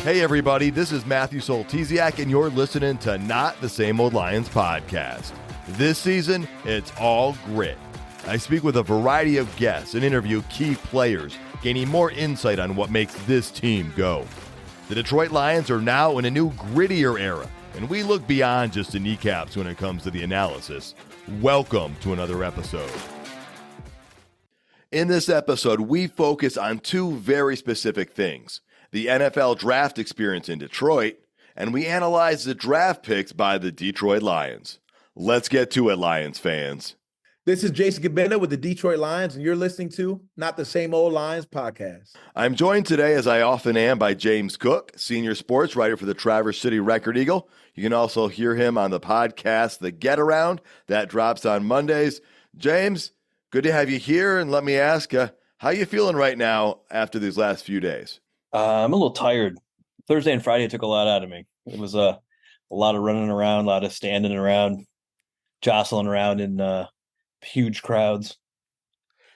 Hey everybody, this is Matthew Soltesiak, and you're listening to Not the Same Old Lions podcast. This season, it's all grit. I speak with a variety of guests and interview key players, gaining more insight on what makes this team go. The Detroit Lions are now in a new grittier era, and we look beyond just the kneecaps when it comes to the analysis. Welcome to another episode. In this episode, we focus on two very specific things: the NFL draft experience in Detroit, and we analyze the draft picks by the Detroit Lions. Let's get to it, Lions fans. This is Jason Gabenda with the Detroit Lions, and you're listening to Not the Same Old Lions podcast. I'm joined today, as I often am, by James Cook, senior sports writer for the Traverse City Record Eagle. You can also hear him on the podcast, The Get Around, that drops on Mondays. James, good to have you here, and let me ask, how you feeling right now after these last few days? I'm a little tired. Thursday and Friday took a lot out of me. It was a lot of running around, a lot of standing around, jostling around in huge crowds.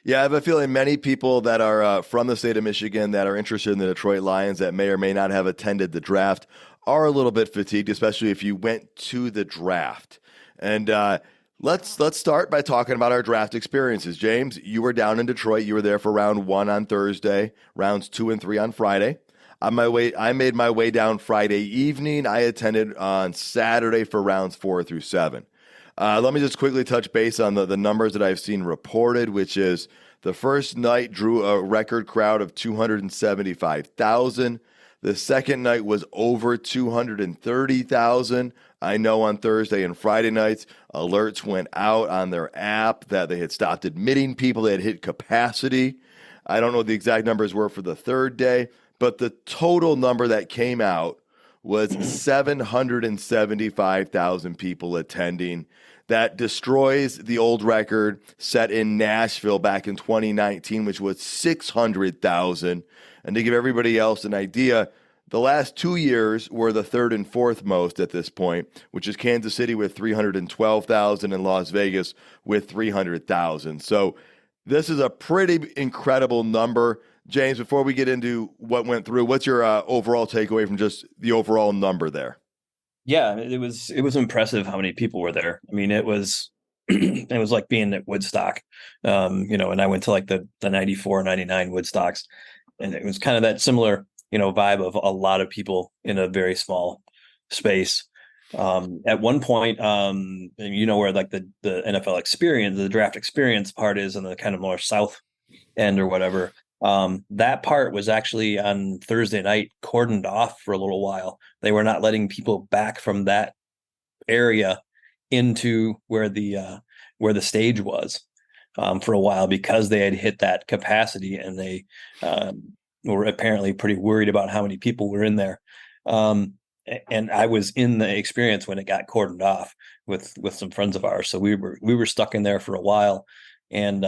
Yeah, I have a feeling many people that are from the state of Michigan that are interested in the Detroit Lions that may or may not have attended the draft are a little bit fatigued, especially if you went to the draft. And let's start by talking about our draft experiences. James, you were down in Detroit. You were there for round 1 on Thursday, rounds 2 and 3 on Friday. I made my way down Friday evening. I attended on Saturday for rounds 4 through 7. Let me just quickly touch base on the numbers that I've seen reported, which is the first night drew a record crowd of 275,000. The second night was over 230,000. I know on Thursday and Friday nights, alerts went out on their app that they had stopped admitting people. They had hit capacity. I don't know what the exact numbers were for the third day, but the total number that came out was 775,000 people attending. That destroys the old record set in Nashville back in 2019, which was 600,000. And to give everybody else an idea, the last 2 years were the third and fourth most at this point, which is Kansas City with 312,000 and Las Vegas with 300,000. So this is a pretty incredible number. James, before we get into what went through, what's your overall takeaway from just the overall number there? Yeah, it was impressive how many people were there. I mean, it was it was like being at Woodstock, and I went to like the 94, 99 Woodstocks, and it was kind of that similar, vibe of a lot of people in a very small space. At one point, where like the NFL experience, the draft experience part is in the kind of more south end or whatever. That part was actually on Thursday night cordoned off for a little while. They were not letting people back from that area into where the stage was for a while because they had hit that capacity, and they were apparently pretty worried about how many people were in there. And I was in the experience when it got cordoned off with some friends of ours. So we were stuck in there for a while, and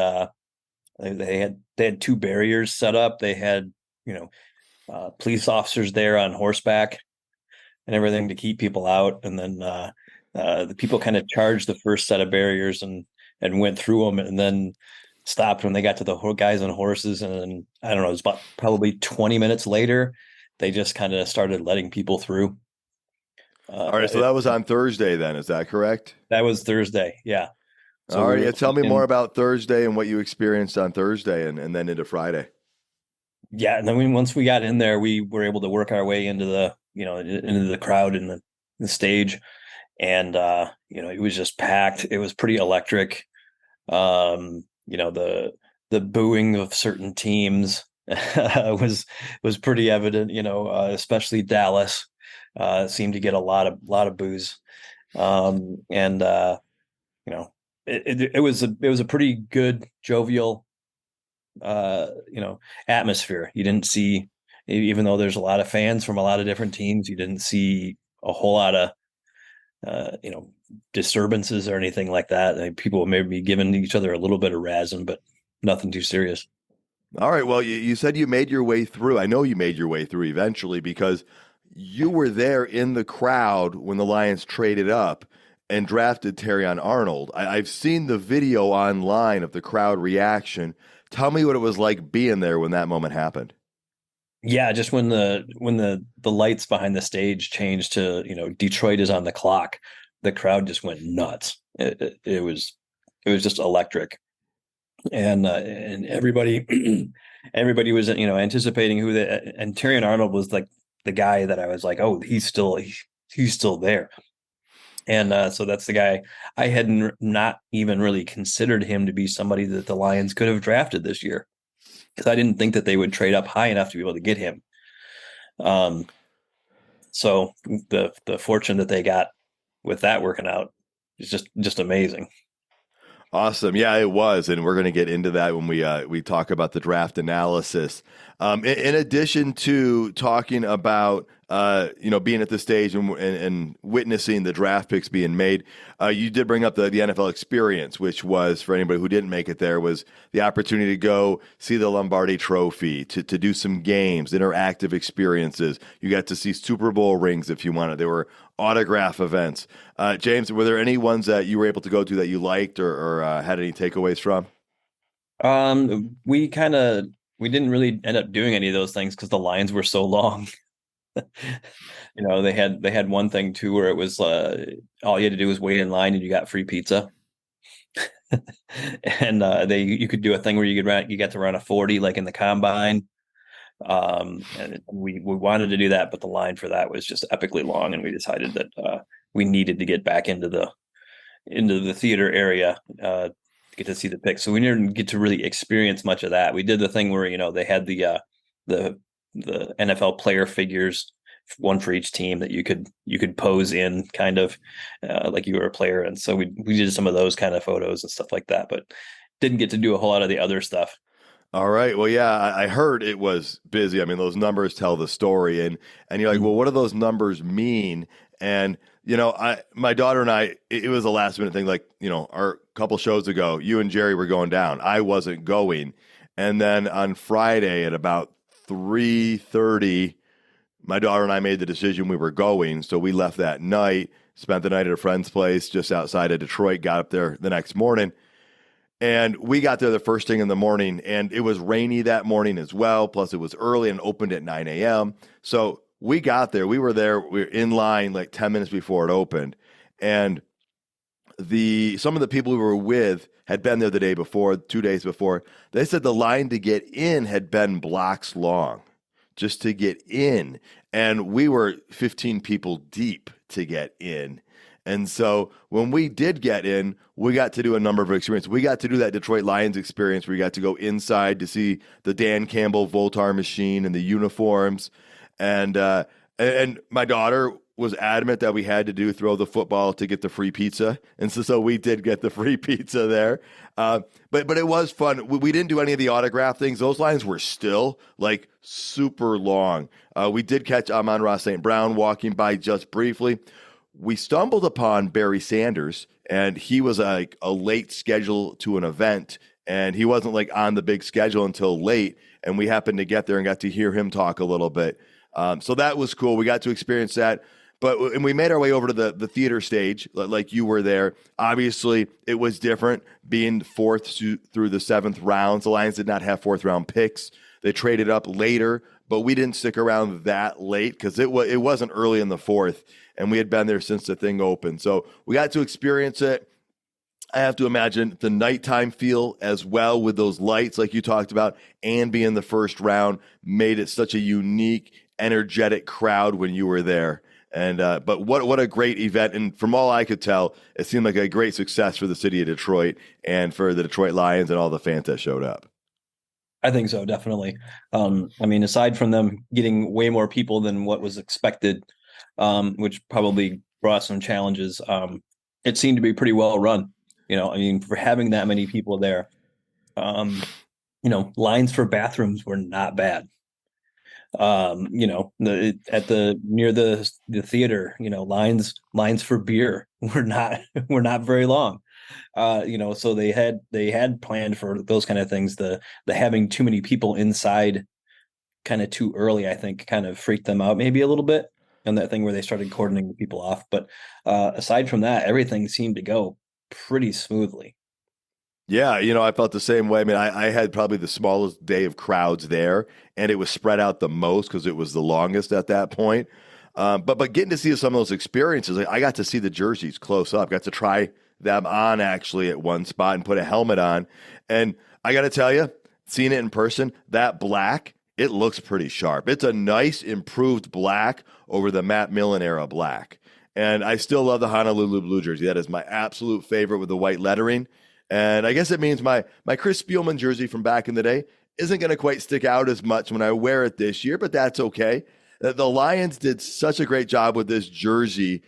they had 2 barriers set up. They had police officers there on horseback and everything to keep people out. And then the people kind of charged the first set of barriers and went through them, and then stopped when they got to the guys on horses. And then, I don't know, it was about probably 20 minutes later, they just kind of started letting people through. All right, so that was on Thursday then, is that correct? That was Thursday, yeah. So all right, tell me more about Thursday and what you experienced on Thursday and then into Friday. Yeah, and then once we got in there, we were able to work our way into the into the crowd and the stage, and it was just packed. It was pretty electric. The booing of certain teams was pretty evident. Especially Dallas seemed to get a lot of boos, It was a pretty good jovial atmosphere. You didn't see, even though there's a lot of fans from a lot of different teams, you didn't see a whole lot of disturbances or anything like that. I mean, people may be giving each other a little bit of razzing, but nothing too serious. All right, well, you said you made your way through. I know you made your way through eventually because you were there in the crowd when the Lions traded up and drafted Terrion Arnold. I've seen the video online of the crowd reaction. Tell me what it was like being there when that moment happened. Yeah, just when the lights behind the stage changed to, Detroit is on the clock, the crowd just went nuts. It was just electric, and everybody everybody was anticipating and Tyrion Arnold was like the guy that I was like, oh, he's still there. And so that's the guy I hadn't not even really considered him to be somebody that the Lions could have drafted this year, because I didn't think that they would trade up high enough to be able to get him. Um, so the fortune that they got with that working out is just amazing. Awesome. Yeah, it was. And we're going to get into that when we talk about the draft analysis. In addition to talking about, being at the stage and witnessing the draft picks being made, you did bring up the NFL experience, which was, for anybody who didn't make it there, was the opportunity to go see the Lombardi Trophy, to do some games, interactive experiences. You got to see Super Bowl rings if you wanted. There were autograph events. James, were there any ones that you were able to go to that you liked or had any takeaways from? We didn't really end up doing any of those things because the lines were so long. They had one thing too where it was all you had to do was wait in line and you got free pizza. And you could do a thing where you got to run a 40 like in the combine. And we wanted to do that, but the line for that was just epically long, and we decided that we needed to get back into the theater area to get to see the picks. So we didn't get to really experience much of that. We did the thing where they had the NFL player figures, one for each team that you could pose in, kind of like you were a player, and so we did some of those kind of photos and stuff like that, but didn't get to do a whole lot of the other stuff. All right. Well, yeah, I heard it was busy. I mean, those numbers tell the story, and you're like, well, what do those numbers mean? And my daughter and I, it was a last minute thing. Like, our couple shows ago, you and Jerry were going down. I wasn't going, and then on Friday at about 3:30, my daughter and I made the decision we were going. So we left that night, spent the night at a friend's place just outside of Detroit. Got up there the next morning. And we got there the first thing in the morning, and it was rainy that morning as well. Plus, it was early and opened at 9 a.m. So we got there. We were there. We were in line like 10 minutes before it opened. And some of the people we were with had been there the day before, 2 days before. They said the line to get in had been blocks long just to get in. And we were 15 people deep to get in. And so when we did get in, we got to do a number of experiences. We got to do that Detroit Lions experience where you got to go inside to see the Dan Campbell Voltar machine and the uniforms. And my daughter was adamant that we had to throw the football to get the free pizza. And so we did get the free pizza there. But it was fun. We didn't do any of the autograph things. Those lines were still like super long. We did catch Amon-Ra St. Brown walking by just briefly. We stumbled upon Barry Sanders, and he was like a late schedule to an event, and he wasn't like on the big schedule until late, and we happened to get there and got to hear him talk a little bit. So that was cool. We got to experience that. And we made our way over to the theater stage, like you were there. Obviously, it was different being fourth through the seventh rounds. The Lions did not have fourth round picks. They traded up later, but we didn't stick around that late because it wasn't early in the fourth, and we had been there since the thing opened. So we got to experience it. I have to imagine the nighttime feel as well with those lights like you talked about, and being the first round made it such a unique, energetic crowd when you were there. And but what a great event. And from all I could tell, it seemed like a great success for the city of Detroit and for the Detroit Lions and all the fans that showed up. I think so, definitely. I mean, aside from them getting way more people than what was expected, which probably brought some challenges, it seemed to be pretty well run. I mean, for having that many people there, lines for bathrooms were not bad. Near the theater, lines for beer were not very long. So they had planned for those kind of things. The having too many people inside kind of too early, I think, kind of freaked them out maybe a little bit. And that thing where they started cordoning the people off. But aside from that, everything seemed to go pretty smoothly. Yeah, I felt the same way. I mean, I had probably the smallest day of crowds there, and it was spread out the most because it was the longest at that point. But getting to see some of those experiences, like, I got to see the jerseys close up, got to try them on actually at one spot and put a helmet on. And I got to tell you, seeing it in person, that black, it looks pretty sharp. It's a nice improved black over the Matt Millen era black. And I still love the Honolulu Blue jersey. That is my absolute favorite with the white lettering. And I guess it means my Chris Spielman jersey from back in the day isn't going to quite stick out as much when I wear it this year, but that's okay. The Lions did such a great job with this jersey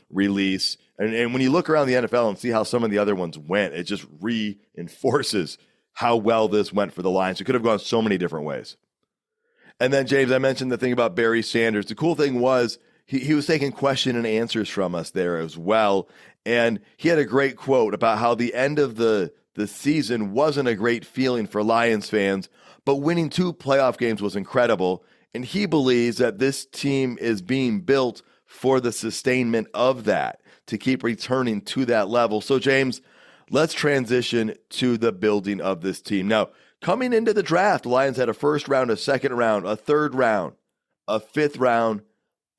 release. And when you look around the NFL and see how some of the other ones went, it just reinforces how well this went for the Lions. It could have gone so many different ways. And then, James, I mentioned the thing about Barry Sanders. The cool thing was he was taking question and answers from us there as well. And he had a great quote about how the end of the season wasn't a great feeling for Lions fans, but winning 2 playoff games was incredible. And he believes that this team is being built for the sustainment of that, to keep returning to that level. So, James, let's transition to the building of this team. Now, coming into the draft, the Lions had a first round, a second round, a third round, a fifth round,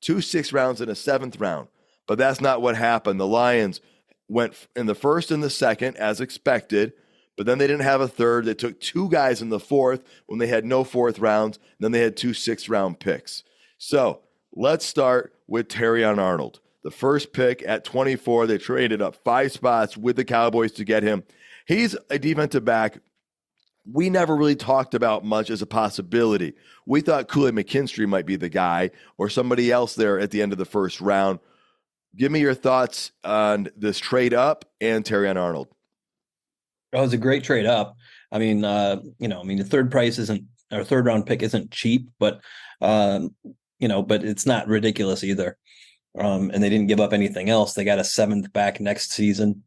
2 sixth rounds, and a seventh round. But that's not what happened. The Lions went in the first and the second as expected, but then they didn't have a third. They took 2 guys in the fourth when they had no fourth rounds. Then they had 2 sixth-round picks. So let's start with Terrion Arnold. The first pick at 24, they traded up 5 spots with the Cowboys to get him. He's a defensive back we never really talked about much as a possibility. We thought Kool-Aid McKinstry might be the guy or somebody else there at the end of the first round. Give me your thoughts on this trade up and Terrion Arnold. Oh, it was a great trade up. I mean, the third round pick isn't cheap, but but it's not ridiculous either. And they didn't give up anything else. They got a 7th back next season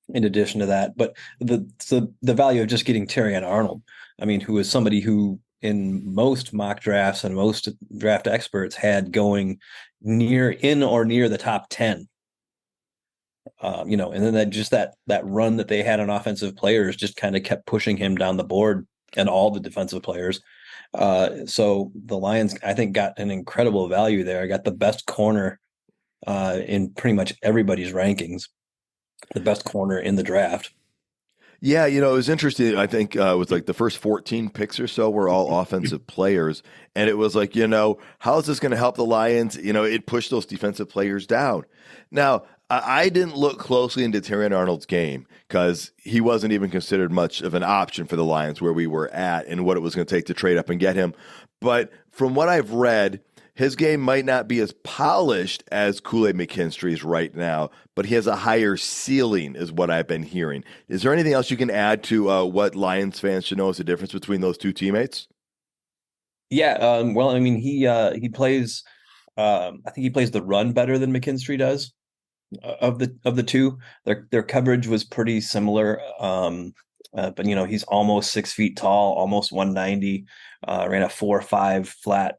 in addition to that. But the value of just getting Terrion Arnold, I mean, who is somebody who in most mock drafts and most draft experts had going in or near the top 10. And then that run that they had on offensive players just kind of kept pushing him down the board and all the defensive players. So the Lions, I think, got an incredible value there. I got the best corner in pretty much everybody's rankings, the best corner in the draft. Yeah, it was interesting. I think it was like the first 14 picks or so were all offensive players. And it was like, how is this going to help the Lions? It pushed those defensive players down. Now, I didn't look closely into Terrion Arnold's game because he wasn't even considered much of an option for the Lions where we were at and what it was going to take to trade up and get him. But from what I've read, his game might not be as polished as Kool-Aid McKinstry's right now, but he has a higher ceiling is what I've been hearing. Is there anything else you can add to what Lions fans should know is the difference between those two teammates? Yeah, well, I mean, he plays. I think he plays the run better than McKinstry does. Of the two, their coverage was pretty similar. But he's almost 6 feet tall, almost 190. Ran a 4.5 flat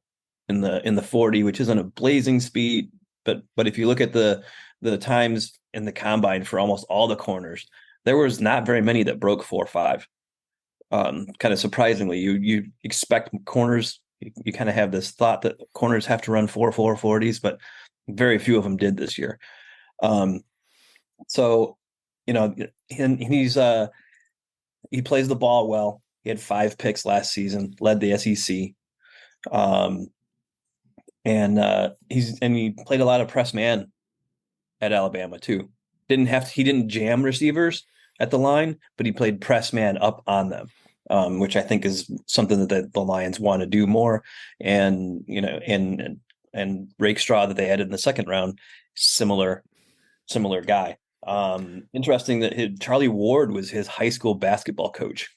in the 40, which isn't a blazing speed. But if you look at the times in the combine for almost all the corners, there was not very many that broke 4.5. Kind of surprisingly, you expect corners. You kind of have this thought that corners have to run 4.4 40s, but very few of them did this year. So, he's he plays the ball well. He had 5 picks last season, led the SEC. And he played a lot of press man at Alabama too. He didn't jam receivers at the line, but he played press man up on them, which I think is something that the Lions want to do more. And, and Rakestraw that they had in the second round, similar guy. Interesting that Charlie Ward was his high school basketball coach.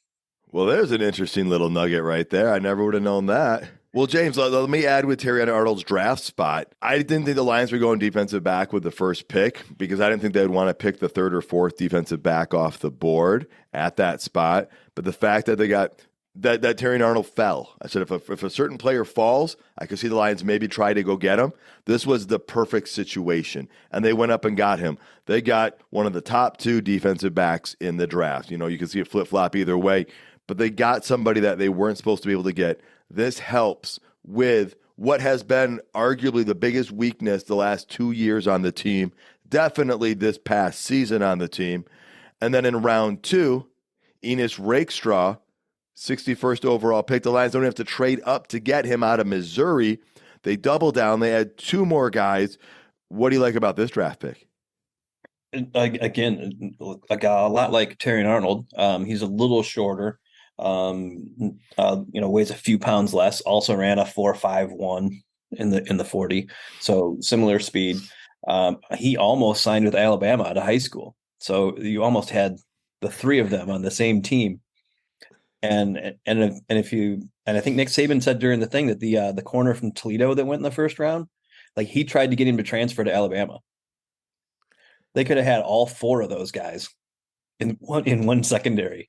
Well, there's an interesting little nugget right there. I never would have known that. Well, James, let me add with Terrion Arnold's draft spot. I didn't think the Lions were going defensive back with the first pick because I didn't think they would want to pick the 3rd or 4th defensive back off the board at that spot. But the fact that they got that Terry Arnold fell. I said if a certain player falls, I could see the Lions maybe try to go get him. This was the perfect situation, and they went up and got him. They got one of the top 2 defensive backs in the draft. You know, you can see it flip flop either way, but they got somebody that they weren't supposed to be able to get. This helps with what has been arguably the biggest weakness the last 2 years on the team. Definitely this past season on the team, and then in round 2, Enos Rakestraw, 61st overall pick. The Lions don't have to trade up to get him out of Missouri. They double down. They had 2 more guys. What do you like about this draft pick? Again, a lot like Terry Arnold. He's a little shorter. Weighs a few pounds less. Also ran a 4.51 in the 40. So similar speed. He almost signed with Alabama out of high school. So you almost had the 3 of them on the same team. And I think Nick Saban said during the thing that the corner from Toledo that went in the first round, like he tried to get him to transfer to Alabama. They could have had all 4 of those guys in one secondary.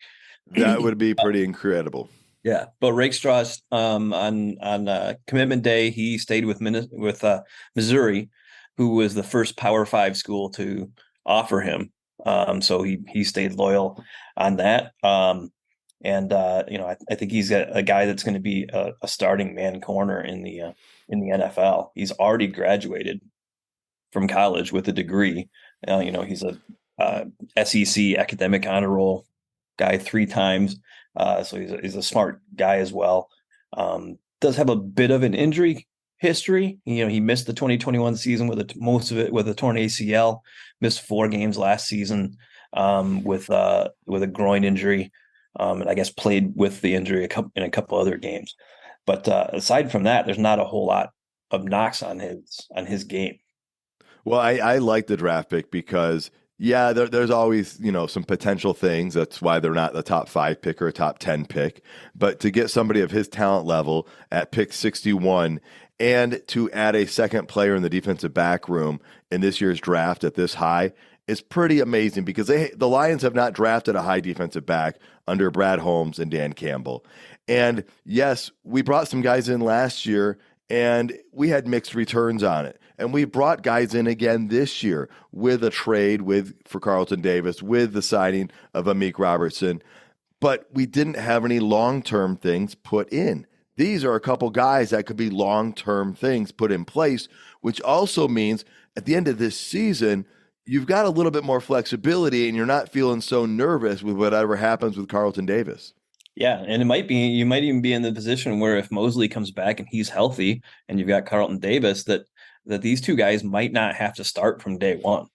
That would be pretty incredible. Yeah, but Rakestraw on commitment day, he stayed with Missouri, who was the first Power 5 school to offer him. So he stayed loyal on that. I think he's a guy that's going to be a starting man corner in the NFL. He's already graduated from college with a degree. He's a SEC academic honor roll guy 3 times. So he's a smart guy as well. Does have a bit of an injury history. He missed the 2021 season most of it with a torn ACL. Missed 4 games last season with a groin injury. And I guess played with the injury in a couple other games. But aside from that, there's not a whole lot of knocks on his game. Well, I like the draft pick because, yeah, there's always, some potential things. That's why they're not the top 5 pick or a top 10 pick. But to get somebody of his talent level at pick 61 and to add a second player in the defensive back room in this year's draft at this high is pretty amazing because the Lions have not drafted a high defensive back under Brad Holmes and Dan Campbell. And yes, we brought some guys in last year and we had mixed returns on it. And we brought guys in again this year with a trade for Carlton Davis, with the signing of Amik Robertson. But we didn't have any long-term things put in. These are a couple guys that could be long-term things put in place, which also means at the end of this season, you've got a little bit more flexibility and you're not feeling so nervous with whatever happens with Carlton Davis. Yeah, and you might even be in the position where if Mosley comes back and he's healthy and you've got Carlton Davis, that these 2 guys might not have to start from day one.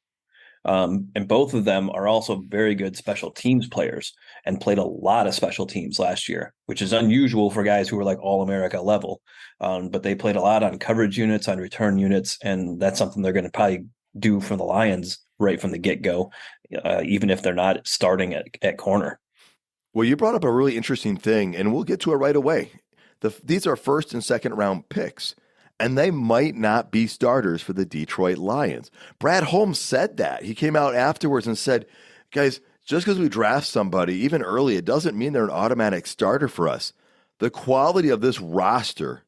And both of them are also very good special teams players and played a lot of special teams last year, which is unusual for guys who are like All-America level. But they played a lot on coverage units, on return units, and that's something they're going to probably do for the Lions right from the get-go, even if they're not starting at corner. Well, you brought up a really interesting thing, and we'll get to it right away. These are first and second round picks, and they might not be starters for the Detroit Lions. Brad Holmes said that. He came out afterwards and said, guys, just because we draft somebody, even early, it doesn't mean they're an automatic starter for us. The quality of this roster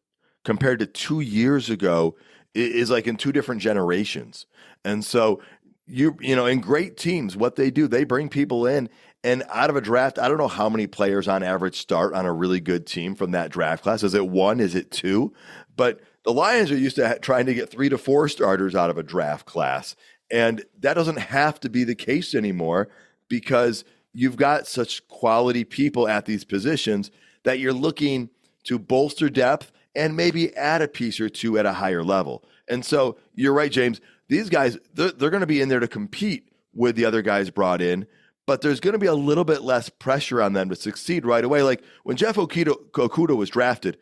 compared to 2 years ago is like in 2 different generations. And so, in great teams, what they do, they bring people in. And out of a draft, I don't know how many players on average start on a really good team from that draft class. Is it 1? Is it 2? But the Lions are used to trying to get 3 to 4 starters out of a draft class. And that doesn't have to be the case anymore because you've got such quality people at these positions that you're looking to bolster depth and maybe add a piece or 2 at a higher level. And so you're right, James. These guys, they're going to be in there to compete with the other guys brought in, but there's going to be a little bit less pressure on them to succeed right away. Like when Jeff Okudah was drafted,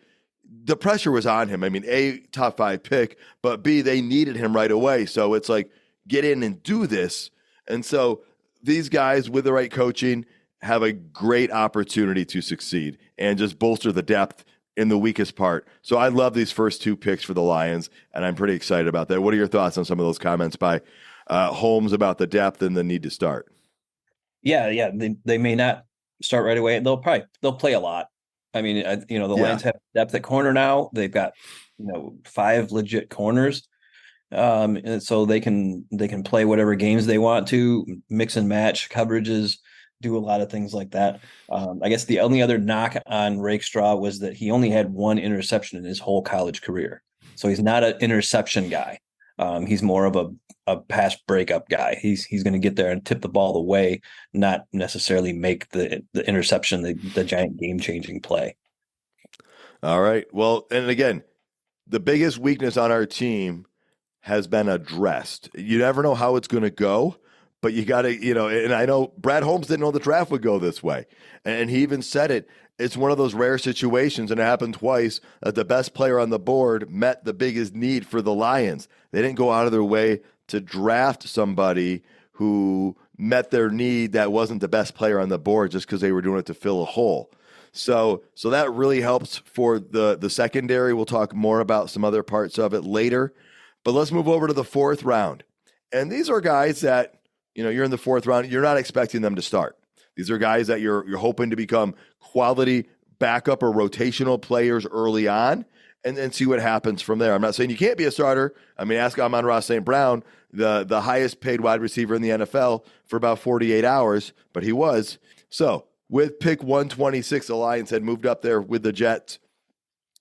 the pressure was on him. I mean, A, top 5 pick, but B, they needed him right away. So it's like, get in and do this. And so these guys with the right coaching have a great opportunity to succeed and just bolster the depth in the weakest part. So I love these first 2 picks for the Lions, and I'm pretty excited about that. What are your thoughts on some of those comments by Holmes about the depth and the need to start? Yeah. They may not start right away. They'll play a lot. I mean, the Yeah. Lions have depth at corner now. They've got 5 legit corners, and so they can play whatever games they want to, mix and match coverages, do a lot of things like that. I guess the only other knock on Rakestraw was that he only had 1 interception in his whole college career, so he's not an interception guy. He's more of a pass breakup guy. He's going to get there and tip the ball away, not necessarily make the interception, the giant game changing play. All right. Well, and again, the biggest weakness on our team has been addressed. You never know how it's going to go, but you got to, and I know Brad Holmes didn't know the draft would go this way. And he even said it. It's one of those rare situations, and it happened twice, that the best player on the board met the biggest need for the Lions. They didn't go out of their way to draft somebody who met their need that wasn't the best player on the board just because they were doing it to fill a hole. So that really helps for the secondary. We'll talk more about some other parts of it later. But let's move over to the 4th round. And these are guys that, you're in the 4th round, you're not expecting them to start. These are guys that you're hoping to become quality backup or rotational players early on and then see what happens from there. I'm not saying you can't be a starter. I mean, ask Amon-Ra St. Brown, the highest paid wide receiver in the NFL for about 48 hours, but he was. So with pick 126, the Lions had moved up there with the Jets.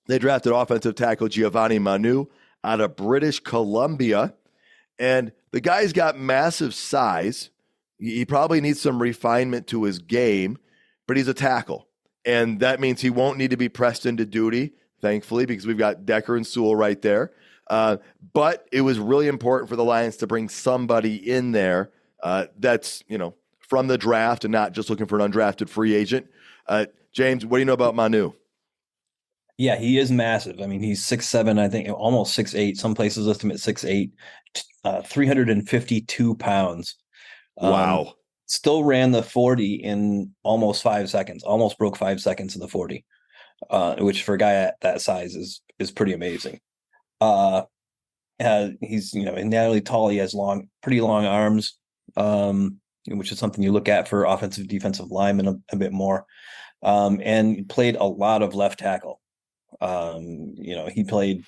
They drafted offensive tackle Giovanni Manu out of British Columbia. And the guy's got massive size. He probably needs some refinement to his game, but he's a tackle. And that means he won't need to be pressed into duty, thankfully, because we've got Decker and Sewell right there. But it was really important for the Lions to bring somebody in there that's, from the draft and not just looking for an undrafted free agent. James, what do you know about Manu? Yeah, he is massive. I mean, he's 6'7", I think, almost 6'8". Some places list him at 6'8", 352 pounds. Wow. Still ran the 40 in almost 5 seconds, almost broke 5 seconds in the 40, which for a guy at that size is pretty amazing. He's, not only tall, he has pretty long arms, which is something you look at for offensive, defensive linemen a bit more. And played a lot of left tackle. He played,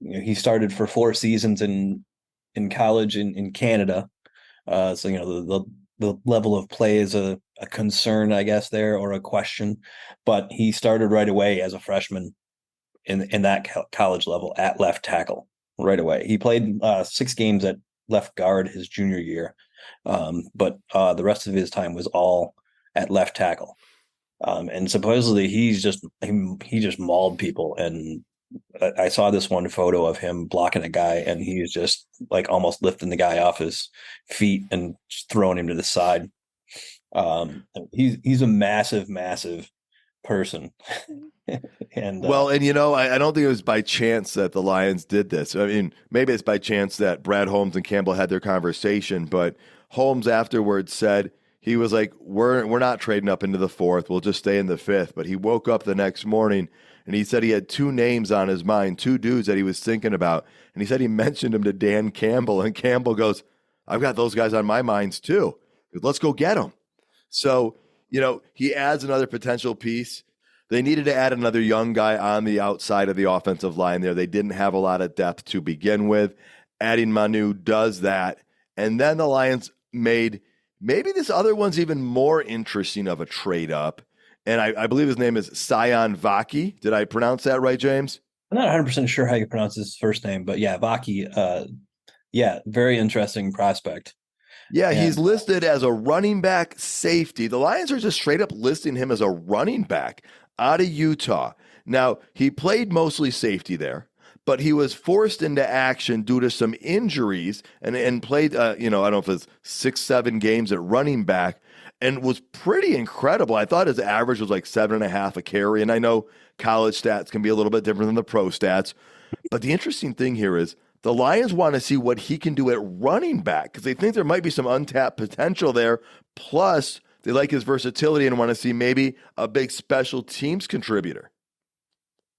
he started for 4 seasons in college in Canada. So the level of play is a concern, I guess, there, or a question, but he started right away as a freshman in that college level at left tackle right away. He played 6 games at left guard his junior year. But the rest of his time was all at left tackle. And supposedly he just mauled people. And I saw this one photo of him blocking a guy, and he was just like almost lifting the guy off his feet and just throwing him to the side. He's a massive, massive person. And I don't think it was by chance that the Lions did this. I mean, maybe it's by chance that Brad Holmes and Campbell had their conversation, but Holmes afterwards said he was like, we're not trading up into the 4th. We'll just stay in the 5th. But he woke up the next morning and he said he had 2 names on his mind, 2 dudes that he was thinking about. And he said he mentioned them to Dan Campbell, and Campbell goes, I've got those guys on my minds too. Let's go get them. So, he adds another potential piece. They needed to add another young guy on the outside of the offensive line there. They didn't have a lot of depth to begin with. Adding Manu does that. And then the Lions made maybe this other one's even more interesting of a trade up. And I believe his name is Sion Vaki. Did I pronounce that right, James? I'm not 100% sure how you pronounce his first name, but yeah, Vaki, very interesting prospect. Yeah, he's listed as a running back safety. The Lions are just straight up listing him as a running back out of Utah. Now, he played mostly safety there, but he was forced into action due to some injuries and played, I don't know if it's 6-7 games at running back, and was pretty incredible. I thought his average was like 7.5 a carry, and I know college stats can be a little bit different than the pro stats, but the interesting thing here is the Lions want to see what he can do at running back because they think there might be some untapped potential there. Plus, they like his versatility and want to see maybe a big special teams contributor.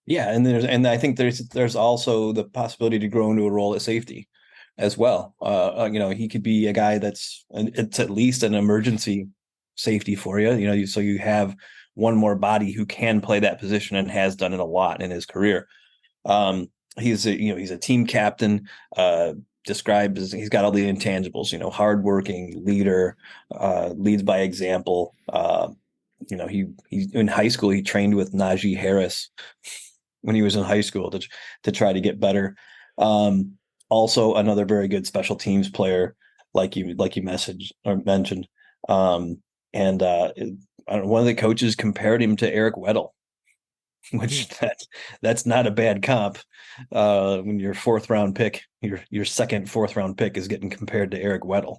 Yeah, and I think there's also the possibility to grow into a role at safety as well. He could be a guy it's at least an emergency safety for you. So you have one more body who can play that position and has done it a lot in his career. He's a team captain. Described as he's got all the intangibles. Hardworking leader, leads by example. He in high school he trained with Najee Harris when he was in high school to try to get better. Also another very good special teams player, like you mentioned. And one of the coaches compared him to Eric Weddle, which that's not a bad comp. When your fourth round pick, your second fourth round pick is getting compared to Eric Weddle.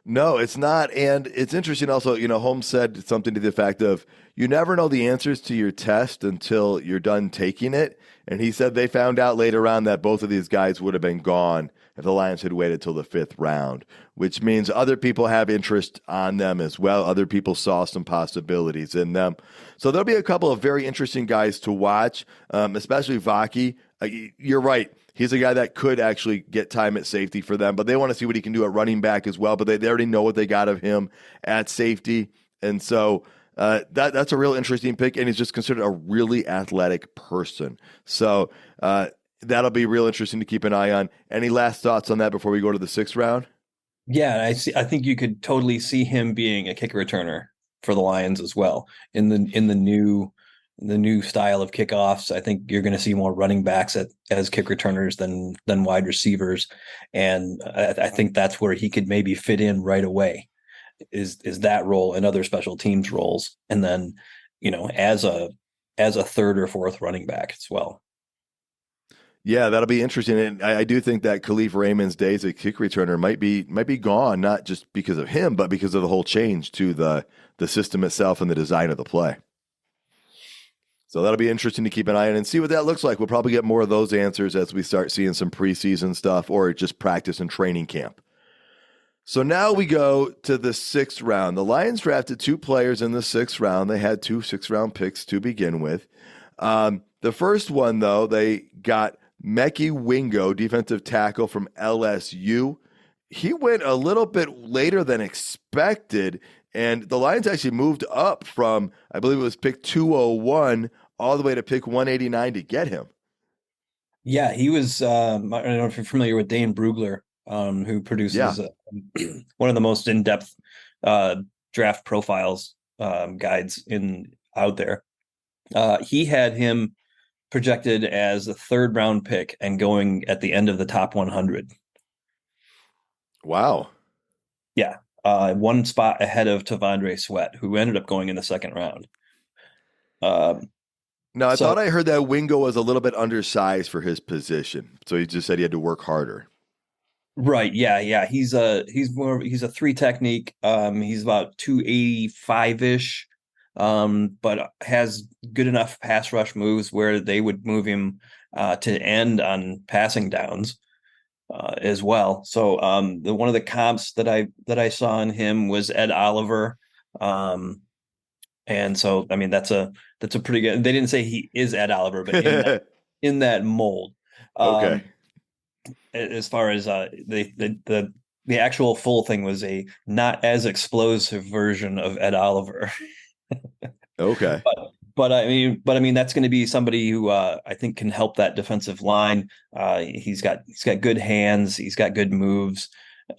No, it's not. And it's interesting also, Holmes said something to the effect of, you never know the answers to your test until you're done taking it. And he said they found out later on that both of these guys would have been gone if the Lions had waited till the 5th round, which means other people have interest on them as well. Other people saw some possibilities in them. So there'll be a couple of very interesting guys to watch, especially Vaki. You're right. He's a guy that could actually get time at safety for them, but they want to see what he can do at running back as well. But they already know what they got of him at safety. And so that's a real interesting pick, and he's just considered a really athletic person. So that'll be real interesting to keep an eye on. Any last thoughts on that before we go to the 6th round? Yeah, I think you could totally see him being a kick returner for the Lions as well in the new style of kickoffs. I think you're going to see more running backs as kick returners than wide receivers, and I think that's where he could maybe fit in right away. Is that role and other special teams roles, and then as a third or fourth running back as well. Yeah, that'll be interesting. And I do think that Khalif Raymond's days as kick returner might be gone, not just because of him, but because of the whole change to the system itself and the design of the play. So that'll be interesting to keep an eye on and see what that looks like. We'll probably get more of those answers as we start seeing some preseason stuff or just practice and training camp. So now we go to the 6th round. The Lions drafted 2 players in the 6th round. They had 2 6th-round picks to begin with. The first one, though, they got Mekhi Wingo, defensive tackle from LSU. He went a little bit later than expected, and the Lions actually moved up from, I believe it was pick 201, all the way to pick 189 to get him. Yeah, he was, I don't know if you're familiar with Dane Brugler, who produces one of the most in-depth draft profiles guides out there. He had him projected as a 3rd round pick and going at the end of the top 100. Wow. Yeah. One spot ahead of Tavondre Sweat, who ended up going in the 2nd round. Now, I thought I heard that Wingo was a little bit undersized for his position. So he just said he had to work harder. Right. Yeah. He's a 3 technique. He's about 285-ish. But has good enough pass rush moves where they would move him to end on passing downs as well. So one of the comps that I saw in him was Ed Oliver. And so I mean that's a pretty good. They didn't say he is Ed Oliver, but in that mold. Okay. As far as the actual full thing was a not as explosive version of Ed Oliver. Okay. But I mean that's going to be somebody who I think can help that defensive line. He's got good hands. He's got good moves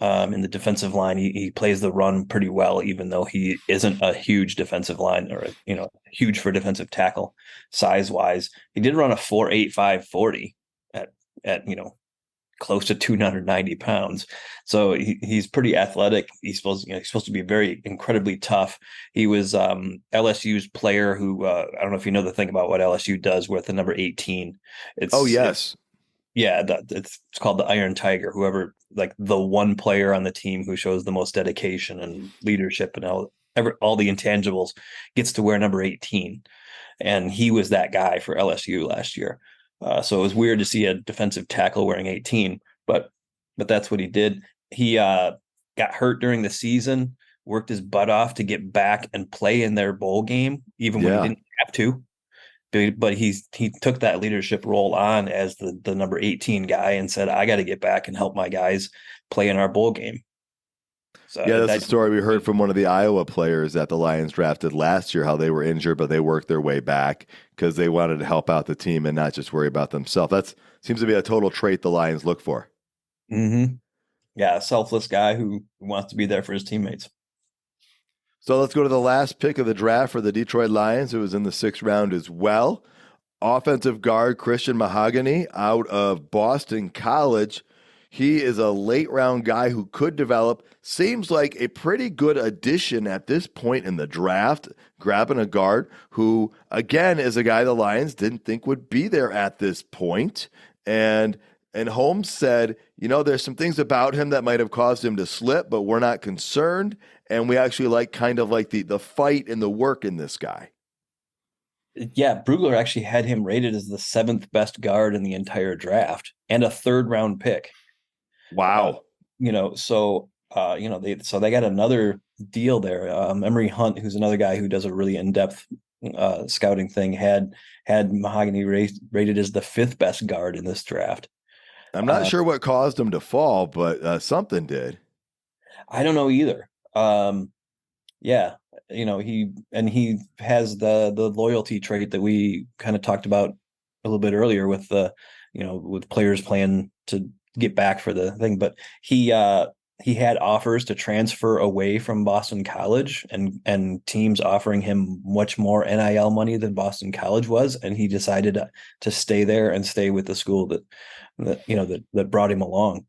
in the defensive line. He plays the run pretty well, even though he isn't a huge defensive line or huge for defensive tackle size wise. He did run a 4.85 40 at close to 290 pounds. So he's pretty athletic. He's supposed to be very incredibly tough. He was LSU's player who I don't know if you know the thing about what LSU does with the number 18. It's called the Iron Tiger. Whoever, like the one player on the team who shows the most dedication and leadership and all the intangibles gets to wear number 18. And he was that guy for LSU last year. So it was weird to see a defensive tackle wearing 18, but that's what he did. He got hurt during the season, worked his butt off to get back and play in their bowl game, even when he didn't have to. But he took that leadership role on as the number 18 guy and said, I got to get back and help my guys play in our bowl game. So Yeah, that's the that story we heard from one of the Iowa players that the Lions drafted last year, how they were injured, but they worked their way back because they wanted to help out the team and not just worry about themselves. That seems to be a total trait the Lions look for. Mm-hmm. Yeah, a selfless guy who wants to be there for his teammates. So let's go to the last pick of the draft for the Detroit Lions, who was in the 6th round as well. Offensive guard Christian Mahogany out of Boston College. He is a late round guy who could develop. Seems like a pretty good addition at this point in the draft, grabbing a guard who, again, is a guy the Lions didn't think would be there at this point. And Holmes said, there's some things about him that might have caused him to slip, but we're not concerned. And we actually like kind of like the fight and the work in this guy. Yeah, Brugler actually had him rated as the 7th best guard in the entire draft and a 3rd round pick. Wow. They got another deal there. Emery Hunt, who's another guy who does a really in-depth scouting thing, had Mahogany rated as the 5th best guard in this draft. I'm not sure what caused him to fall, but something did. I don't know either. Yeah, he has the loyalty trait that we kind of talked about a little bit earlier with with players playing to get back for the thing. But he had offers to transfer away from Boston College and teams offering him much more NIL money than Boston College was, and he decided to stay there and stay with the school that brought him along.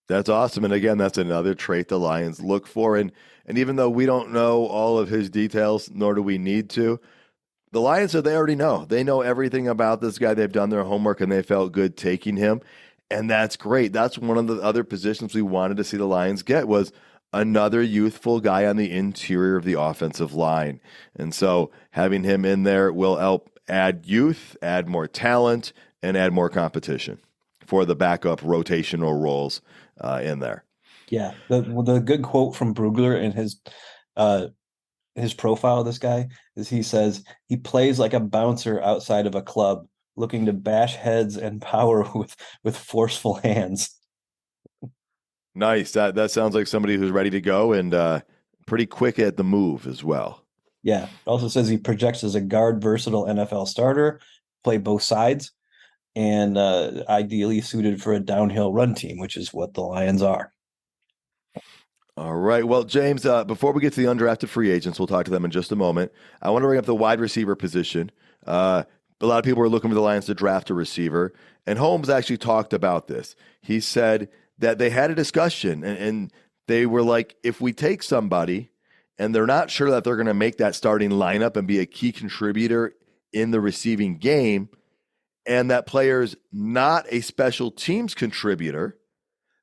That's awesome. And again, that's another trait the Lions look for. And even though we don't know all of his details, nor do we need to, the Lions said they already know. They know everything about this guy. They've done their homework and they felt good taking him. And that's great. That's one of the other positions we wanted to see the Lions get was another youthful guy on the interior of the offensive line. And so having him in there will help add youth, add more talent, and add more competition for the backup rotational roles in there. Yeah, the good quote from Brugler in his profile of this guy is he says he plays like a bouncer outside of a club, looking to bash heads and power with forceful hands. Nice. That sounds like somebody who's ready to go and pretty quick at the move as well. Yeah. Also says he projects as a guard, versatile NFL starter, play both sides, and ideally suited for a downhill run team, which is what the Lions are. All right. Well, James, before we get to the undrafted free agents, we'll talk to them in just a moment. I want to bring up the wide receiver position. A lot of people are looking for the Lions to draft a receiver, and Holmes actually talked about this. He said that they had a discussion, and they were like, if we take somebody and they're not sure that they're going to make that starting lineup and be a key contributor in the receiving game, and that player's not a special teams contributor,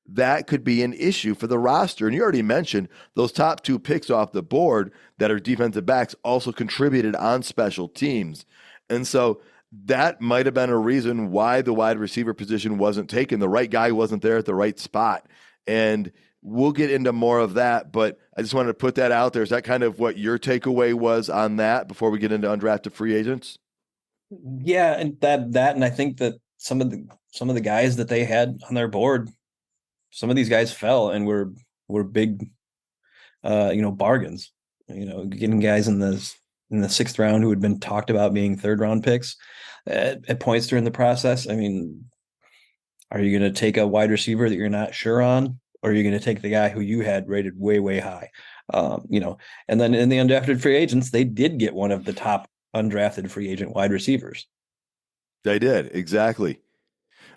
that could be an issue for the roster. And you already mentioned those top 2 picks off the board that are defensive backs also contributed on special teams. And so that might have been a reason why the wide receiver position wasn't taken. The right guy wasn't there at the right spot. And we'll get into more of that, but I just wanted to put that out there. Is that kind of what your takeaway was on that before we get into undrafted free agents? Yeah, and and I think that some of the guys that they had on their board, some of these guys fell and were big bargains. Getting guys in the 6th round who had been talked about being 3rd round picks at points during the process. I mean, are you going to take a wide receiver that you're not sure on, or are you going to take the guy who you had rated way, way high? And then in the undrafted free agents, they did get one of the top undrafted free agent wide receivers. They did, exactly.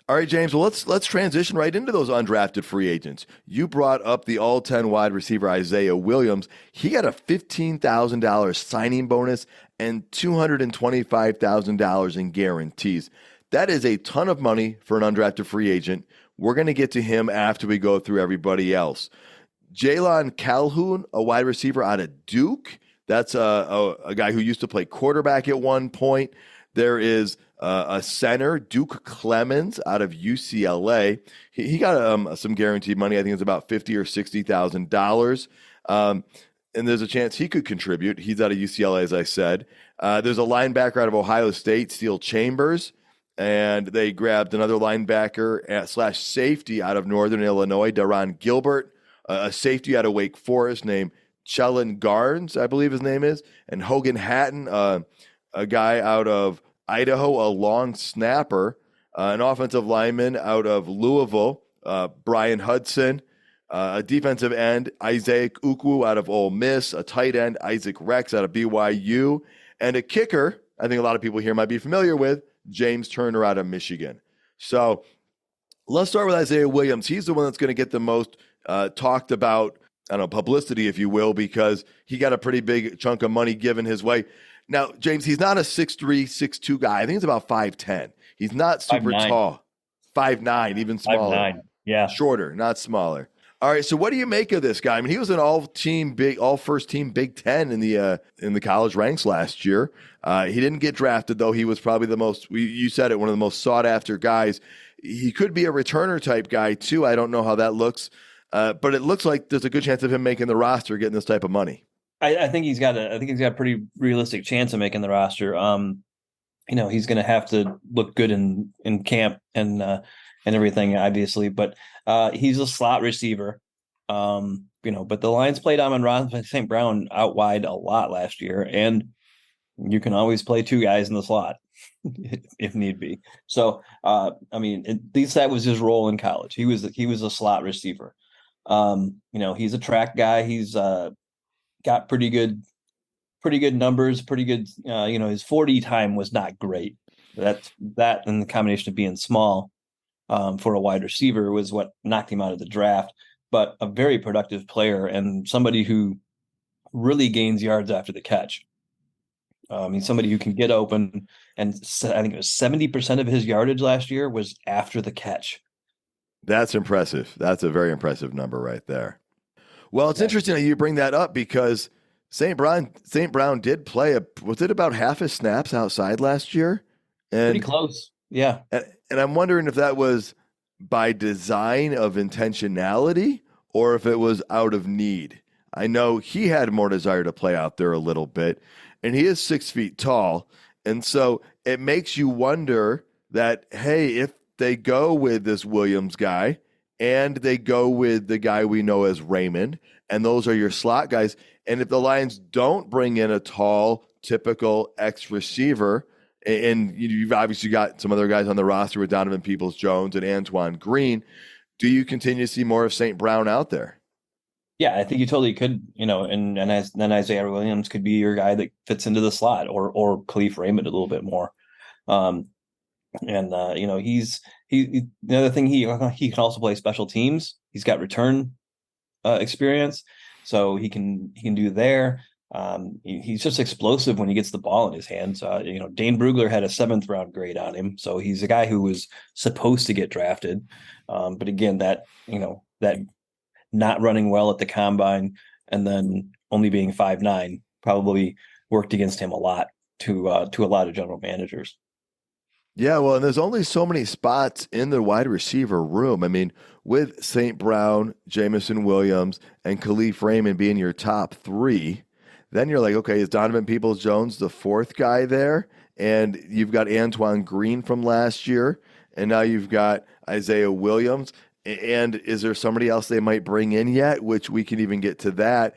All right, James, well, let's transition right into those undrafted free agents. You brought up the all-10 wide receiver Isaiah Williams. He got a $15,000 signing bonus and $225,000 in guarantees. That is a ton of money for an undrafted free agent. We're going to get to him after we go through everybody else. Jalen Calhoun, a wide receiver out of Duke. That's a guy who used to play quarterback at one point. There is a center, Duke Clemens, out of UCLA. He got some guaranteed money. I think it's about $50,000 or $60,000. And there's a chance he could contribute. He's out of UCLA, as I said. There's a linebacker out of Ohio State, Steele Chambers. And they grabbed another linebacker / safety out of Northern Illinois, Daron Gilbert. a safety out of Wake Forest named Chellan Garnes, I believe his name is, and Hogan Hatton, a guy out of Idaho, a long snapper, an offensive lineman out of Louisville, Brian Hudson, a defensive end, Isaac Ukwu out of Ole Miss, a tight end, Isaac Rex out of BYU, and a kicker, I think a lot of people here might be familiar with, James Turner out of Michigan. So let's start with Isaiah Williams. He's the one that's going to get the most talked about, I don't know, publicity, if you will, because he got a pretty big chunk of money given his way. Now, James, he's not a 6'3", 6'2" guy. I think he's about 5'10". He's not super 5'9". tall. 5'9", even smaller. 5'9", yeah. Shorter, not smaller. All right, so what do you make of this guy? I mean, he was an all first team Big Ten in the college ranks last year. He didn't get drafted, though. He was probably the most, you said it, one of the most sought after guys. He could be a returner type guy too. I don't know how that looks, but it looks like there's a good chance of him making the roster, getting this type of money. I think he's got a pretty realistic chance of making the roster. He's going to have to look good in camp and everything, obviously, but he's a slot receiver. But the Lions played Amon-Ra St. Brown out wide a lot last year, and you can always play two guys in the slot if need be. So, at least that was his role in college. He was a slot receiver. He's a track guy. He's got pretty good numbers, pretty good. His 40 time was not great. That and the combination of being small for a wide receiver was what knocked him out of the draft. But a very productive player and somebody who really gains yards after the catch. He's somebody who can get open, and I think it was 70% of his yardage last year was after the catch. That's impressive. That's a very impressive number right there. Well, it's interesting that you bring that up because St. Brown did play was it about half his snaps outside last year? And, pretty close. Yeah. And I'm wondering if that was by design of intentionality or if it was out of need. I know he had more desire to play out there a little bit, and he is 6 feet tall. And so it makes you wonder that, hey, if they go with this Williams guy and they go with the guy we know as Raymond, and those are your slot guys, and if the Lions don't bring in a tall, typical X receiver, and you've obviously got some other guys on the roster with Donovan Peoples-Jones and Antoine Green, do you continue to see more of St. Brown out there? Yeah, I think you totally could, and then Isaiah Williams could be your guy that fits into the slot, or Khalif Raymond a little bit more. He's the other thing, he can also play special teams. He's got return experience, so he can do there. He's just explosive when he gets the ball in his hands. Dane Brugler had a 7th round grade on him, so he's a guy who was supposed to get drafted. But again, that not running well at the combine and then only being 5'9" probably worked against him a lot to a lot of general managers. Yeah, well, and there's only so many spots in the wide receiver room. I mean, with St. Brown, Jamison Williams, and Khalif Raymond being your top 3, then you're like, okay, is Donovan Peoples-Jones the 4th guy there? And you've got Antoine Green from last year, and now you've got Isaiah Williams. And is there somebody else they might bring in yet, which we can even get to that.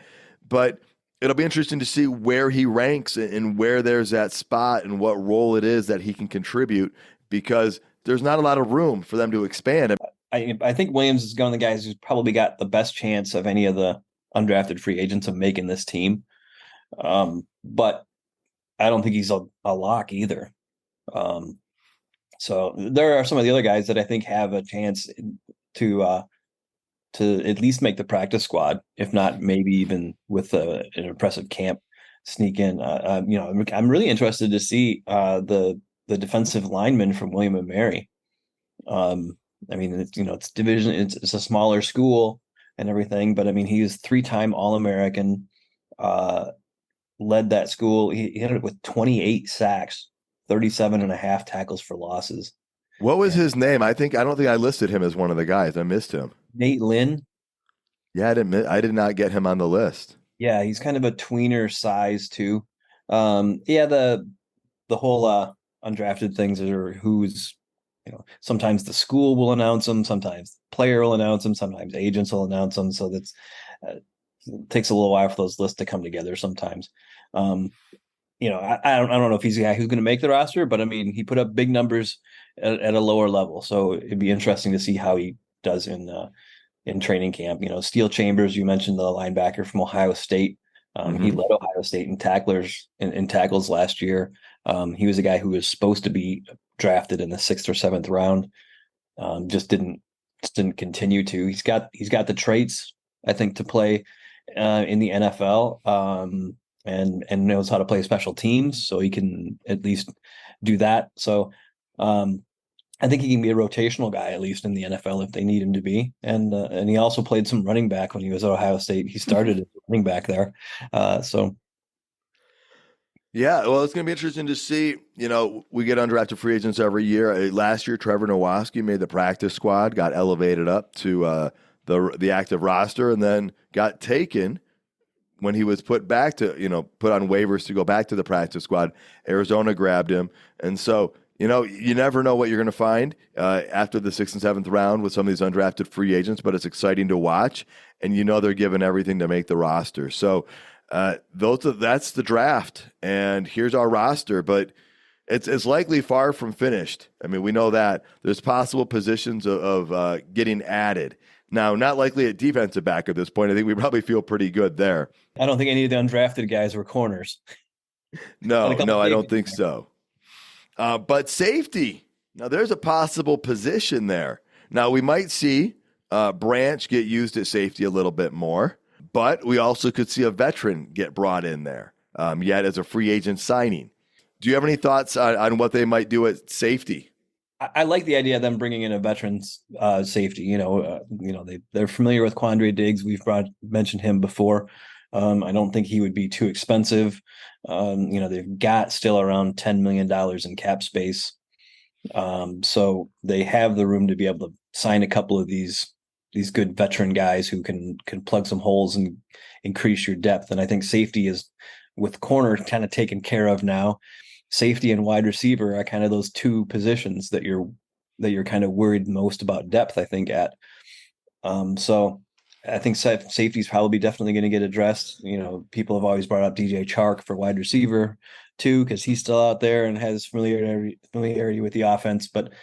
But it'll be interesting to see where he ranks and where there's that spot and what role it is that he can contribute, because there's not a lot of room for them to expand. I think Williams is one of the guys who's probably got the best chance of any of the undrafted free agents of making this team. But I don't think he's a lock either. So there are some of the other guys that I think have a chance to at least make the practice squad, if not maybe even with an impressive camp sneak in. I'm really interested to see the defensive lineman from William and Mary. It's division, it's a smaller school and everything, but I mean, he is 3-time All-American, led that school. He hit it with 28 sacks, 37.5 tackles for losses. What was his name? I don't think I listed him as one of the guys. I missed him. Nate Lynn. Yeah, I did not get him on the list. Yeah, he's kind of a tweener size too. The whole undrafted things are who's sometimes the school will announce them, sometimes the player will announce them, sometimes agents will announce them. So it takes a little while for those lists to come together sometimes. I don't know if he's the guy who's going to make the roster, but I mean, he put up big numbers at a lower level. So it'd be interesting to see how he does in training camp. Steel Chambers, you mentioned the linebacker from Ohio State. He led Ohio State in tackles last year. He was a guy who was supposed to be drafted in the 6th or 7th round. Just didn't continue to. He's got the traits, I think, to play in the NFL, and knows how to play special teams, so he can at least do that. So I think he can be a rotational guy, at least in the NFL, if they need him to be. And he also played some running back when he was at Ohio State. He started as running back there. Yeah, well, it's going to be interesting to see. We get undrafted free agents every year. Last year, Trevor Nowaski made the practice squad, got elevated up to the active roster, and then got taken when he was put back to, put on waivers to go back to the practice squad. Arizona grabbed him. And so, you never know what you're going to find after the 6th and 7th round with some of these undrafted free agents, but it's exciting to watch. And they're giving everything to make the roster. So that's the draft. And here's our roster, but it's likely far from finished. I mean, we know that there's possible positions of getting added. Now, not likely at defensive back at this point. I think we probably feel pretty good there. I don't think any of the undrafted guys were corners. No, I don't think so. But safety. Now, there's a possible position there. Now, we might see Branch get used at safety a little bit more, but we also could see a veteran get brought in there, yet as a free agent signing. Do you have any thoughts on what they might do at safety? I like the idea of them bringing in a veteran's safety. They're familiar with Quandre Diggs. We've mentioned him before. I don't think he would be too expensive. They've got still around $10 million in cap space. So they have the room to be able to sign a couple of these good veteran guys who can plug some holes and increase your depth. And I think safety is, with corner kind of taken care of now. Safety and wide receiver are kind of those two positions that you're kind of worried most about depth, I think, at. So I think safety is probably definitely going to get addressed. People have always brought up DJ Chark for wide receiver too, because he's still out there and has familiarity with the offense. But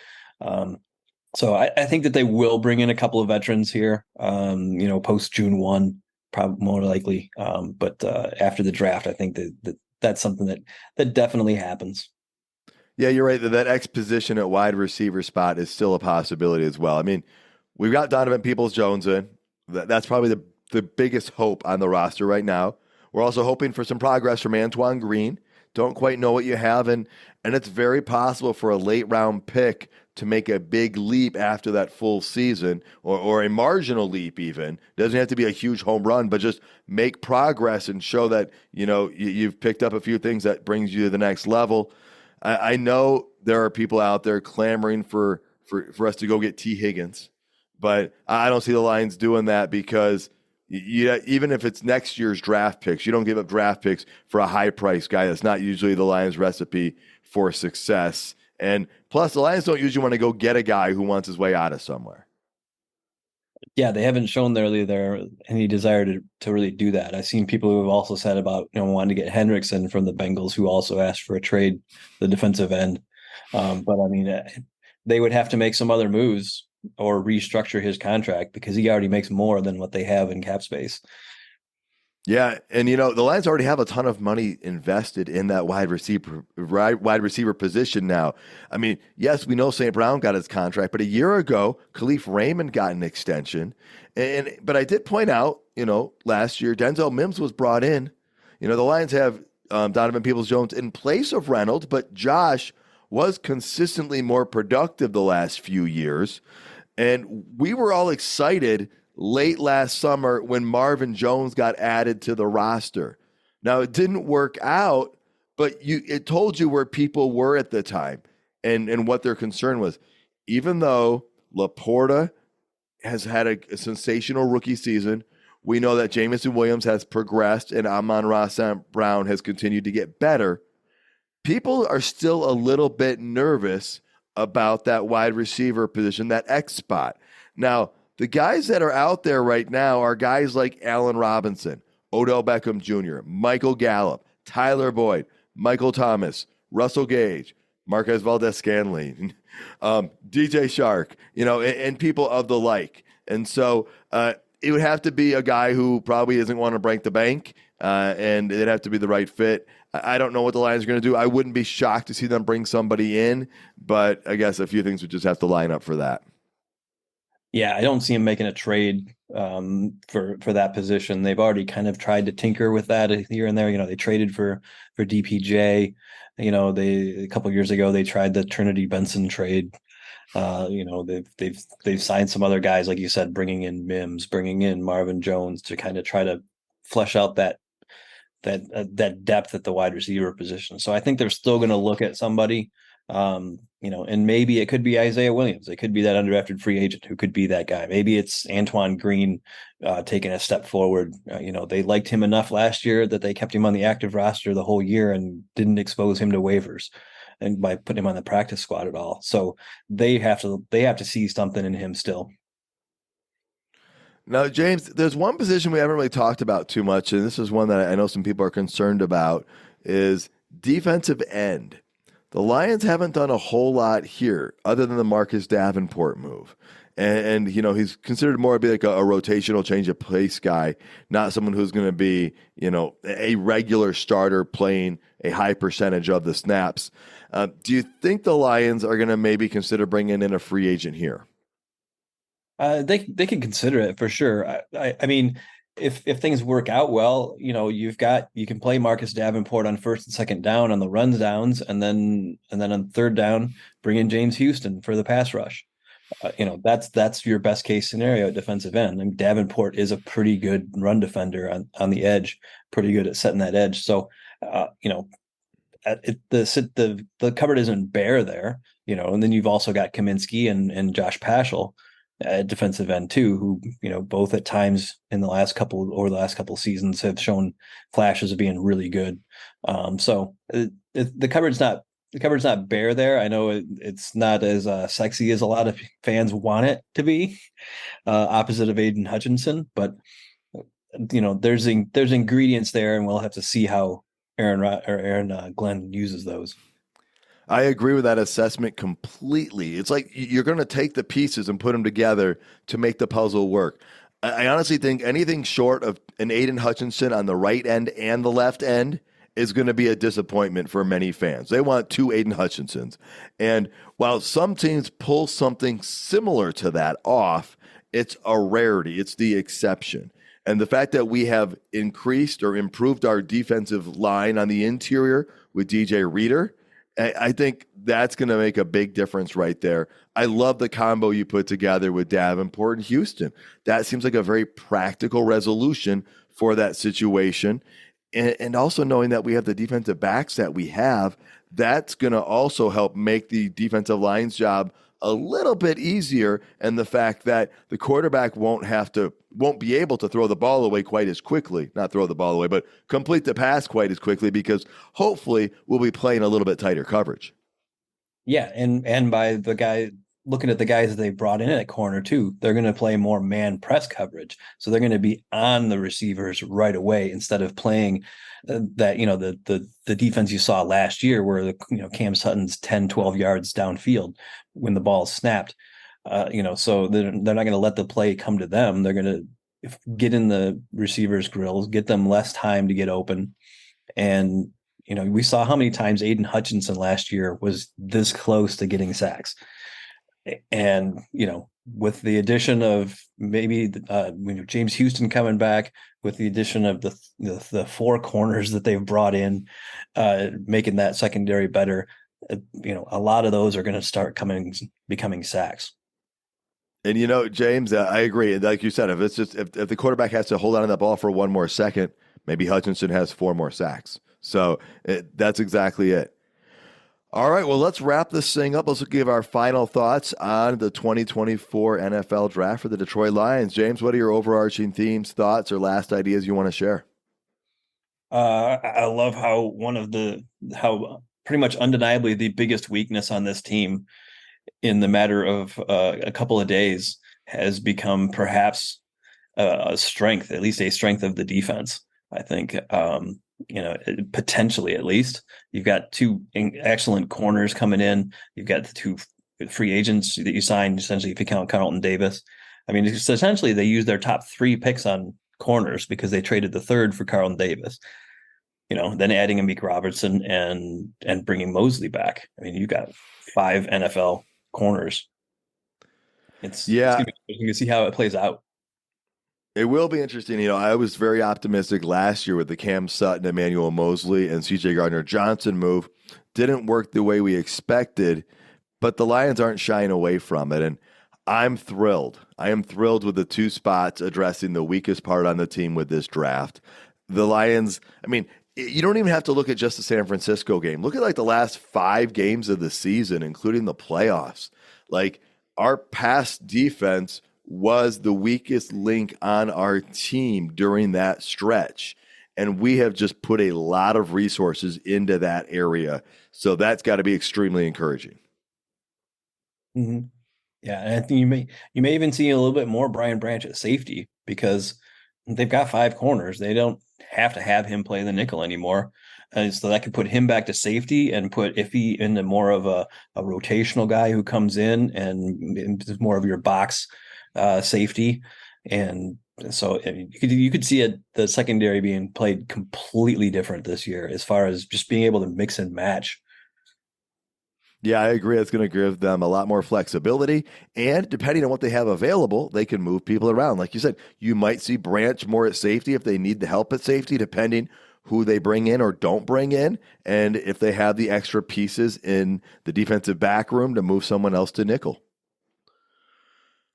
so I think that they will bring in a couple of veterans here, post June 1, probably more likely. But after the draft, I think that's something that definitely happens. Yeah, you're right. That X position at wide receiver spot is still a possibility as well. I mean, we've got Donovan Peoples-Jones in. That's probably the biggest hope on the roster right now. We're also hoping for some progress from Antoine Green. Don't quite know what you have, and it's very possible for a late round pick to make a big leap after that full season, or a marginal leap even. Doesn't have to be a huge home run, but just make progress and show that, you've picked up a few things that brings you to the next level. I know there are people out there clamoring for us to go get T. Higgins, but I don't see the Lions doing that because even if it's next year's draft picks, you don't give up draft picks for a high-priced guy. That's not usually the Lions' recipe for success. And plus, the Lions don't usually want to go get a guy who wants his way out of somewhere. Yeah, they haven't shown there any desire to really do that. I've seen people who have also said about wanting to get Hendrickson from the Bengals, who also asked for a trade, the defensive end. But I mean, they would have to make some other moves or restructure his contract because he already makes more than what they have in cap space. Yeah, and the Lions already have a ton of money invested in that wide receiver position now. I mean, yes, we know St. Brown got his contract, but a year ago, Khalif Raymond got an extension. But I did point out, last year Denzel Mims was brought in. The Lions have Donovan Peoples-Jones in place of Reynolds, but Josh was consistently more productive the last few years. And we were all excited late last summer when Marvin Jones got added to the roster. Now, it didn't work out, but it told you where people were at the time and what their concern was. Even though Laporta has had a sensational rookie season, we know that Jameson Williams has progressed and Amon-Ra St. Brown has continued to get better. People are still a little bit nervous about that wide receiver position, that X spot. Now, the guys that are out there right now are guys like Allen Robinson, Odell Beckham Jr., Michael Gallup, Tyler Boyd, Michael Thomas, Russell Gage, Marquez Valdez-Scantling, DJ Shark, and people of the like. And so it would have to be a guy who probably isn't want to break the bank, and it'd have to be the right fit. I don't know what the Lions are going to do. I wouldn't be shocked to see them bring somebody in, but I guess a few things would just have to line up for that. Yeah, I don't see him making a trade for that position. They've already kind of tried to tinker with that here and there. They traded for DPJ. A couple of years ago they tried the Trinity Benson trade. They've signed some other guys, like you said, bringing in Mims, bringing in Marvin Jones to kind of try to flesh out that depth at the wide receiver position. So I think they're still going to look at somebody, and maybe it could be Isaiah Williams. It could be that undrafted free agent who could be that guy. Maybe it's Antoine Green taking a step forward. They liked him enough last year that they kept him on the active roster the whole year and didn't expose him to waivers and by putting him on the practice squad at all. So they have to see something in him still. Now, James, there's one position we haven't really talked about too much, and this is one that I know some people are concerned about, is defensive end. The Lions haven't done a whole lot here other than the Marcus Davenport move. And he's considered more to be like a rotational change of pace guy, not someone who's going to be, a regular starter playing a high percentage of the snaps. Do you think the Lions are going to maybe consider bringing in a free agent here? They can consider it for sure. I mean, if things work out well, you can play Marcus Davenport on first and second down on the runs downs, and then on third down, bring in James Houston for the pass rush. That's your best case scenario at defensive end. I mean, Davenport is a pretty good run defender on the edge, pretty good at setting that edge. So, the cupboard isn't bare there, and then you've also got Kaminsky and Josh Paschal at defensive end too, who both at times over the last couple seasons have shown flashes of being really good. So the cupboard's not bare there. I know it's not as sexy as a lot of fans want it to be, opposite of Aiden Hutchinson, but there's ingredients there, and we'll have to see how Aaron Glenn uses those. I agree with that assessment completely. It's like you're going to take the pieces and put them together to make the puzzle work. I honestly think anything short of an Aiden Hutchinson on the right end and the left end is going to be a disappointment for many fans. They want two Aiden Hutchinsons. And while some teams pull something similar to that off, it's a rarity. It's the exception. And the fact that we have increased or improved our defensive line on the interior with DJ Reader, I think that's going to make a big difference right there. I love the combo you put together with Davenport and Houston. That seems like a very practical resolution for that situation. And also knowing that we have the defensive backs that we have, that's going to also help make the defensive line's job a little bit easier. And the fact that the quarterback won't be able to throw the ball away quite as quickly, not throw the ball away, but complete the pass quite as quickly, because hopefully we'll be playing a little bit tighter coverage. Yeah. And by looking at the guys that they brought in at corner too, they're going to play more man press coverage. So they're going to be on the receivers right away instead of playing the defense you saw last year where Cam Sutton's 10, 12 yards downfield when the ball is snapped. So they're not going to let the play come to them. They're going to get in the receivers' grills, get them less time to get open. And, we saw how many times Aiden Hutchinson last year was this close to getting sacks. And, with the addition of maybe James Houston coming back, with the addition of the four corners that they've brought in, making that secondary better, a lot of those are going to start becoming sacks. And James, I agree. Like you said, if the quarterback has to hold on to that ball for one more second, maybe Hutchinson has 4 more sacks. So that's exactly it. All right, well, let's wrap this thing up. Let's give our final thoughts on the 2024 NFL Draft for the Detroit Lions. James, what are your overarching themes, thoughts, or last ideas you want to share? I love how pretty much undeniably the biggest weakness on this team in the matter of a couple of days has become perhaps a strength, at least a strength of the defense. I think, potentially at least. You've got two excellent corners coming in. You've got the two free agents that you signed, essentially, if you count Carlton Davis. I mean, it's essentially they used their top 3 picks on corners because they traded the third for Carlton Davis. Then adding Amik Robertson and bringing Mosley back. I mean, you got 5 NFL corners. It's gonna be, you can see how it plays out. It will be interesting. I was very optimistic last year with the Cam Sutton, Emmanuel Mosley, and C.J. Gardner-Johnson move. Didn't work the way we expected, but the Lions aren't shying away from it, and I'm thrilled. I am thrilled with the 2 spots addressing the weakest part on the team with this draft. The Lions, I mean, you don't even have to look at just the San Francisco game. Look at like the last 5 games of the season, including the playoffs. Like, our pass defense was the weakest link on our team during that stretch. And we have just put a lot of resources into that area. So that's got to be extremely encouraging. Mm-hmm. Yeah, and I think you may even see a little bit more Brian Branch at safety because they've got 5 corners. They don't have to have him play the nickel anymore. And so that could put him back to safety and put Iffy into more of a rotational guy who comes in and is more of your box safety. And so you could see the secondary being played completely different this year as far as just being able to mix and match. Yeah, I agree. It's going to give them a lot more flexibility. And depending on what they have available, they can move people around. Like you said, you might see Branch more at safety if they need the help at safety, depending who they bring in or don't bring in. And if they have the extra pieces in the defensive back room to move someone else to nickel.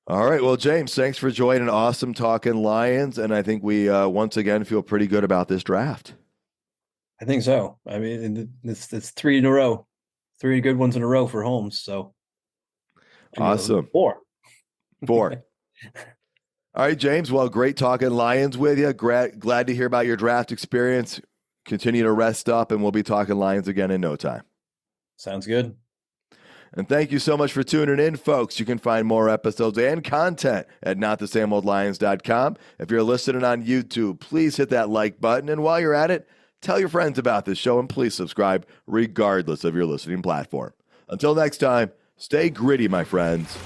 All right. Well, James, thanks for joining Awesome Talking Lions. And I think we once again feel pretty good about this draft. I think so. I mean, it's 3 in a row. 3 good ones in a row for Holmes. So awesome. 4. All right, James. Well, great talking Lions with you. Glad to hear about your draft experience. Continue to rest up, and we'll be talking Lions again in no time. Sounds good. And thank you so much for tuning in, folks. You can find more episodes and content at notthesameoldlions.com. If you're listening on YouTube, please hit that like button. And while you're at it, tell your friends about this show and please subscribe regardless of your listening platform. Until next time, stay gritty, my friends.